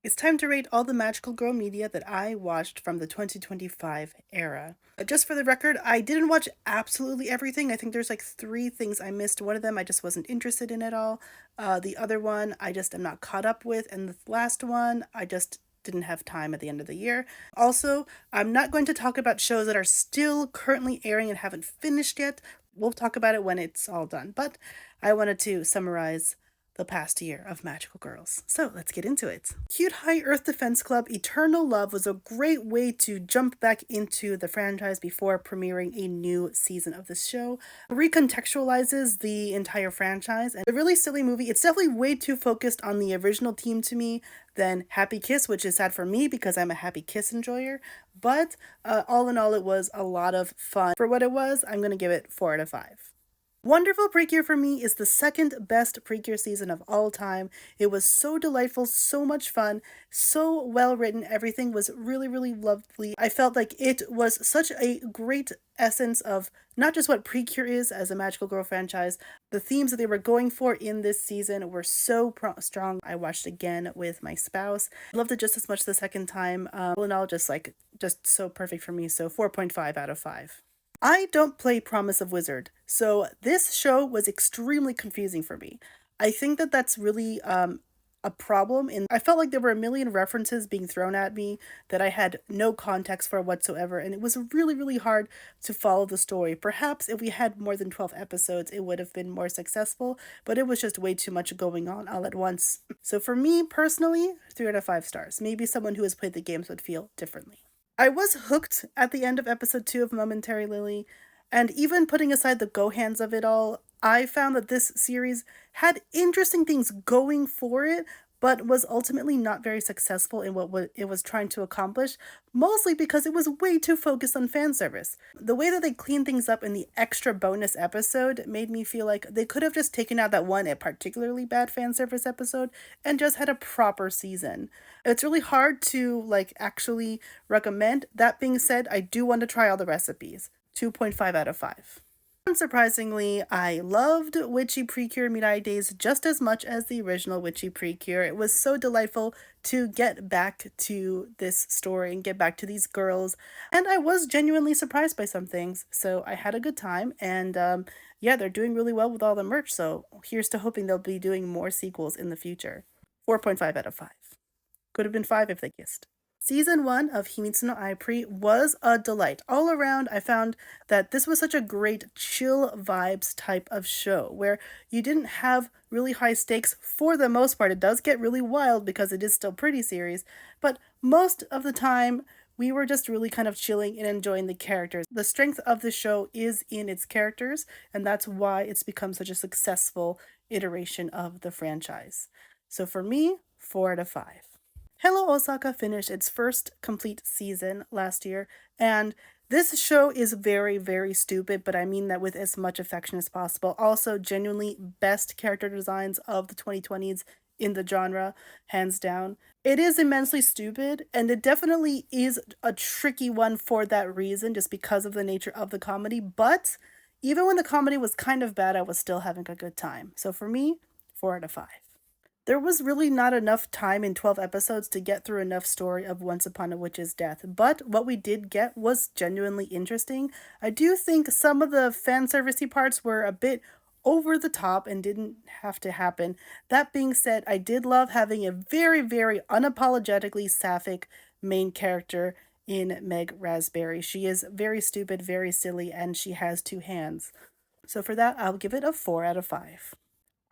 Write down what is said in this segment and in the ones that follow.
It's time to rate all the Magical Girl media that I watched from the 2025 era. Just for the record, I didn't watch absolutely everything. I think there's like three things I missed. One of them I just wasn't interested in at all. The other one I just am not caught up with. And the last one I just didn't have time at the end of the year. Also, I'm not going to talk about shows that are still currently airing and haven't finished yet. We'll talk about it when it's all done. But I wanted to summarize the past year of Magical Girls. So let's get into it. Cute High Earth Defense Club Eternal Love was a great way to jump back into the franchise before premiering a new season of the show. It recontextualizes the entire franchise, and a really silly movie. It's definitely way too focused on the original team to me than Happy Kiss, which is sad for me because I'm a Happy Kiss enjoyer. But all in all, it was a lot of fun. For what it was, I'm going to give it 4 out of 5. Wonderful PreCure for me is the second best PreCure season of all time. It was so delightful, so much fun, so well written. Everything was really, really lovely. I felt like it was such a great essence of not just what PreCure is as a Magical Girl franchise. The themes that they were going for in this season were so strong. I watched again with my spouse. Loved it just as much the second time. All in all, just so perfect for me. So 4.5 out of 5. I don't play Promise of Wizard, so this show was extremely confusing for me. I think that that's really a problem, and I felt like there were a million references being thrown at me that I had no context for whatsoever, and it was really, really hard to follow the story. Perhaps if we had more than 12 episodes, it would have been more successful, but it was just way too much going on all at once. So for me, personally, 3 out of 5 stars. Maybe someone who has played the games would feel differently. I was hooked at the end of episode 2 of Momentary Lily, and even putting aside the go-hands of it all, I found that this series had interesting things going for it, but was ultimately not very successful in what it was trying to accomplish, mostly because it was way too focused on fan service. The way that they cleaned things up in the extra bonus episode made me feel like they could have just taken out that one particularly bad fan service episode and just had a proper season. It's really hard to actually recommend. That being said, I do want to try all the recipes. 2.5 out of 5. Unsurprisingly, I loved Witchy PreCure Mirai Days just as much as the original Witchy PreCure. It was so delightful to get back to this story and get back to these girls, and I was genuinely surprised by some things, so I had a good time, and yeah, they're doing really well with all the merch, so here's to hoping they'll be doing more sequels in the future. 4.5 out of 5. Could have been 5 if they kissed. Season 1 of Himitsu no AiPri was a delight. All around, I found that this was such a great chill vibes type of show where you didn't have really high stakes for the most part. It does get really wild because it is still pretty series, but most of the time, we were just really kind of chilling and enjoying the characters. The strength of the show is in its characters, and that's why it's become such a successful iteration of the franchise. So for me, 4 out of 5. Hello Osaka finished its first complete season last year, and this show is very, very stupid, but I mean that with as much affection as possible. Also, genuinely best character designs of the 2020s in the genre, hands down. It is immensely stupid, and it definitely is a tricky one for that reason, just because of the nature of the comedy, but even when the comedy was kind of bad, I was still having a good time. So for me, 4 out of 5. There was really not enough time in 12 episodes to get through enough story of Once Upon a Witch's death, but what we did get was genuinely interesting. I do think some of the fan servicey parts were a bit over the top and didn't have to happen. That being said, I did love having a very, very unapologetically sapphic main character in Meg Raspberry. She is very stupid, very silly, and she has 2 hands. So for that, I'll give it a 4 out of 5.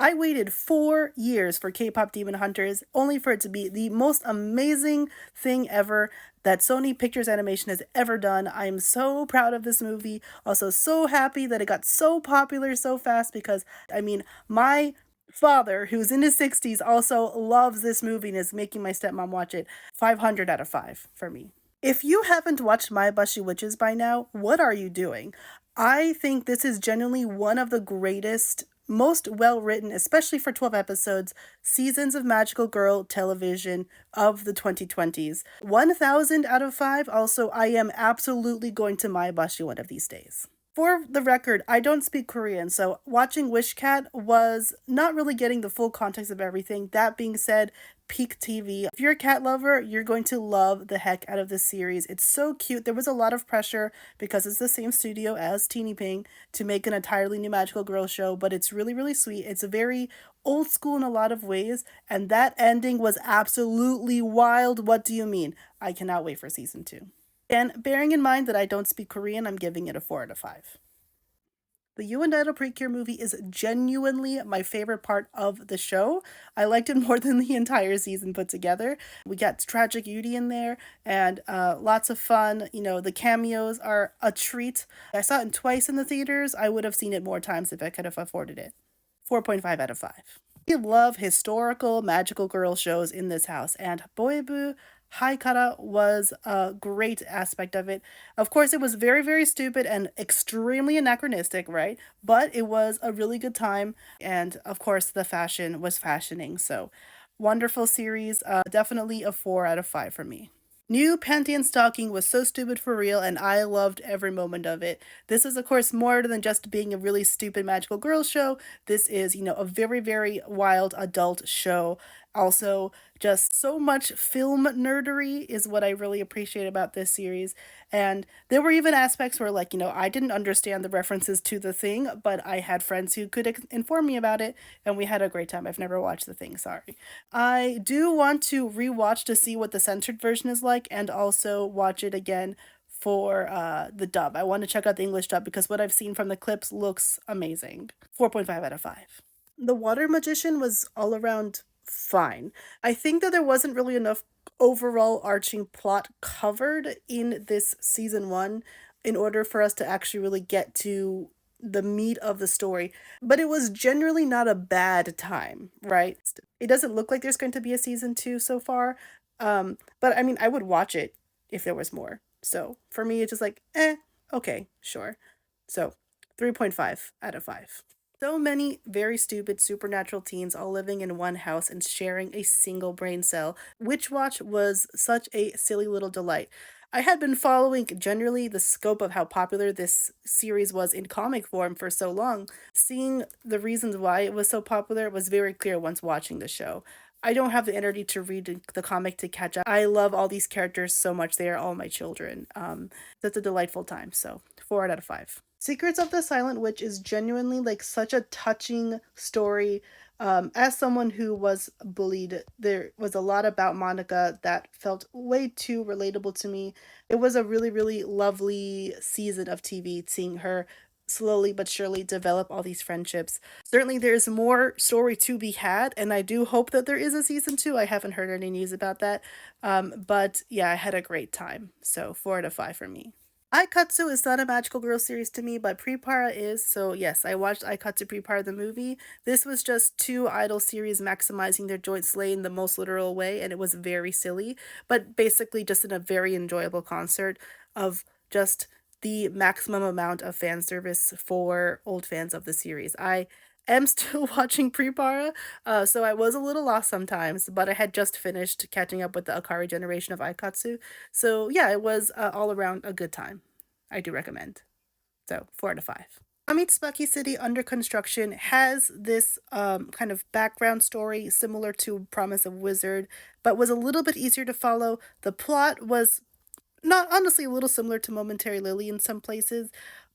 I waited 4 years for K-pop Demon Hunters, only for it to be the most amazing thing ever that Sony Pictures Animation has ever done. I am so proud of this movie. Also so happy that it got so popular so fast because, I mean, my father, who's in his 60s, also loves this movie and is making my stepmom watch it. 500 out of 5 for me. If you haven't watched Maebashi Witches by now, what are you doing? I think this is genuinely one of the greatest, most well-written, especially for 12 episodes, seasons of Magical Girl television of the 2020s. 1,000 out of 5. Also, I am absolutely going to Maebashi one of these days. For the record, I don't speak Korean, so watching WishCat was not really getting the full context of everything. That being said, peak TV. If you're a cat lover, you're going to love the heck out of this series. It's so cute. There was a lot of pressure because it's the same studio as teenieping to make an entirely new Magical Girl show, but it's really, really sweet. It's a very old school in a lot of ways, and that ending was absolutely wild. What do you mean? I cannot wait for season 2. And bearing in mind that I don't speak Korean, I'm giving it a 4 out of 5. The You and Idol PreCure movie is genuinely my favorite part of the show. I liked it more than the entire season put together. We got Tragic Beauty in there and lots of fun. You know, the cameos are a treat. I saw it twice in the theaters. I would have seen it more times if I could have afforded it. 4.5 out of 5. We love historical magical girl shows in this house, and Boebu Hi-Cara was a great aspect of it. Of course, it was very, very stupid and extremely anachronistic, right? But it was a really good time, and of course, the fashion was fashioning. So, wonderful series. Definitely a 4 out of 5 for me. New Panty and Stocking was so stupid for real, and I loved every moment of it. This is, of course, more than just being a really stupid magical girl show. This is, a very, very wild adult show. Also, just so much film nerdery is what I really appreciate about this series. And there were even aspects where, like, I didn't understand the references to the thing, but I had friends who could inform me about it, and we had a great time. I've never watched the thing, sorry. I do want to rewatch to see what the censored version is like, and also watch it again for the dub. I want to check out the English dub because what I've seen from the clips looks amazing. 4.5 out of 5. The Water Magician was all around fine. I think that there wasn't really enough overall arching plot covered in this season 1 in order for us to actually really get to the meat of the story, but it was generally not a bad time, right? It doesn't look like there's going to be a season 2 so far. But I mean, I would watch it if there was more. So for me, it's just like, okay, sure. So 3.5 out of 5. So many very stupid supernatural teens all living in one house and sharing a single brain cell. Witch Watch was such a silly little delight. I had been following generally the scope of how popular this series was in comic form for so long. Seeing the reasons why it was so popular was very clear once watching the show. I don't have the energy to read the comic to catch up. I love all these characters so much. They are all my children. That's a delightful time. So 4 out of 5. Secrets of the Silent Witch is genuinely like such a touching story. As someone who was bullied, there was a lot about Monica that felt way too relatable to me. It was a really, really lovely season of TV, seeing her slowly but surely develop all these friendships. Certainly, there's more story to be had, and I do hope that there is a season 2. I haven't heard any news about that. But yeah, I had a great time. So 4 out of 5 for me. Aikatsu is not a magical girl series to me, but PriPara is, so yes, I watched Aikatsu PriPara the movie. This was just two idol series maximizing their joint slay in the most literal way, and it was very silly, but basically just in a very enjoyable concert of just the maximum amount of fan service for old fans of the series. I am still watching PriPara, so I was a little lost sometimes, but I had just finished catching up with the Akari generation of Aikatsu. So yeah, it was all around a good time. I do recommend. So 4 out of 5. Kamitsubaki City Under Construction has this kind of background story similar to Promise of Wizard, but was a little bit easier to follow. The plot was not honestly a little similar to Momentary Lily in some places,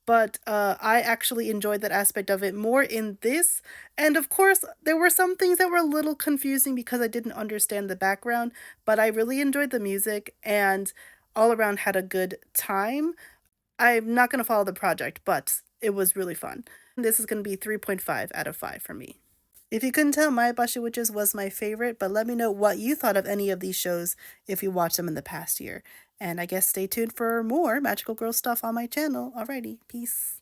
but I actually enjoyed that aspect of it more in this. And of course, there were some things that were a little confusing because I didn't understand the background, but I really enjoyed the music and all around had a good time. I'm not going to follow the project, but it was really fun. This is going to be 3.5 out of 5 for me. If you couldn't tell, Maebashi Witches was my favorite, but let me know what you thought of any of these shows if you watched them in the past year. And I guess stay tuned for more Magical Girl stuff on my channel. Alrighty, peace.